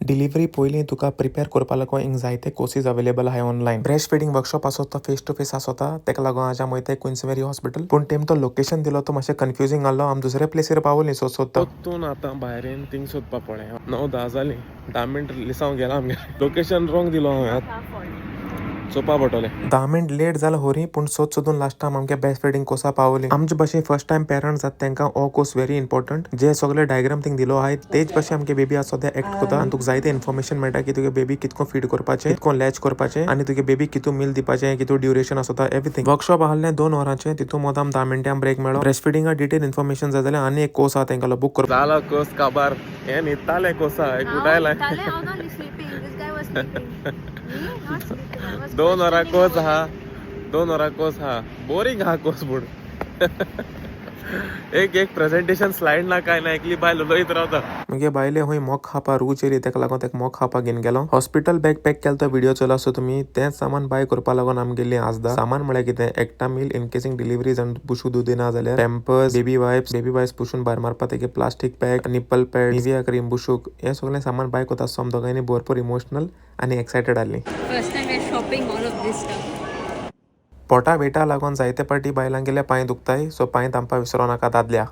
Delivery पयलीं तुका prepare करपा लागून हिंग जायते कोर्सीस अवेलेबल आहाय ऑनलायन. ब्रेस्ट फिडिंग वर्कशॉप आसत तो फेस टू फेस आसता, तेका लागून आज आमी वयताय क्वीन्सबेरी हॉस्पिटल. पूण तेम तो लोकेशन दिलो तो मातशें कन्फ्युजिंग आसलो. आमी दुसऱ्या प्लेसीर पावली सोदता. तून आतां भायरेन थिंग सोदपा पडलें. 9-10 जालीं, 10 मिनट लिसांव गेला आमगे. लोकेशन रॉंग दिलो हांवें. चोवपा पडटलें. 10 मिनट लेट जालें होरी, पूण सोदून लास्ट टायम आमगे ब्रेस्ट फिडिंग कोर्सा पावली. आमचे भाशेन फर्स्ट टायम पेरंट्स जाता तेंकां हो कोर्स व्हेरी इंपॉर्टंट. जे सगळे डायग्राम थिंग दिलो आहाय तेच भाशेन आमगे बेबी आसा ते एक्ट कोता आनी तुका जायते इन्फॉर्मेशन मेळटा की तुगे बेबी कितको फीड करपाचें, कितको लॅच करपाचें आनी तुगे बेबी कितू मील दिवपाचें, कितू ड्युरेशन आसता एवरीथिंग. वर्कशॉप आहलें 2 वरांचें, तितून मोदाम 10 मिनटां ब्रेक मेळ्ळो. ब्रेस्ट फिडिंगा डिटेल इन्फॉर्मेशन जाय जाल्यार आनी एक कोर्स आहा तेंकां बुक करपा. जाला कोर्स काबार हे न्हिदताले कोर्सा उठायला. 2 वरां कोर्स आहा, 2 वरां कोर्स आहा. बोरिंग आहा कोर्स पूण. एक प्रेझेंटेशन स्लाइड ना काय ना, एकली बायल उलयत रावता. मगे बायले हूंय मोग खावपा रूच येयली, तेका लागून तेका मोग खावपा घेवन गेलो. हॉस्पिटल बॅग पॅक केलो तो व्हिडिओ चोयलो आसता तुमी. तेंच सामान बाय करपा लागून आमी गेल्लीं आजदा. सामान म्हळ्यार कितें, एकटा मील इन केसिंग डिलिव्हरीज आनी बुशू दूद दिना जाल्यार पॅम्पर्स, बेबी वायप्स पुसून भायर मारपा तेगे plastic pack, nipple pad, Nivea cream, बुशूक हे सगळें सामान बाय कोता आसता. आमी दोगांयनी भरपूर इमोशनल आनी एक्सायटेड आसलीं. First time we're shopping all of this stuff. पोटा वेटा लागून जायते पार्टी बायलांक गेले पांय दुखताय, सो पांय तांपा विसरो नाका दादल्या.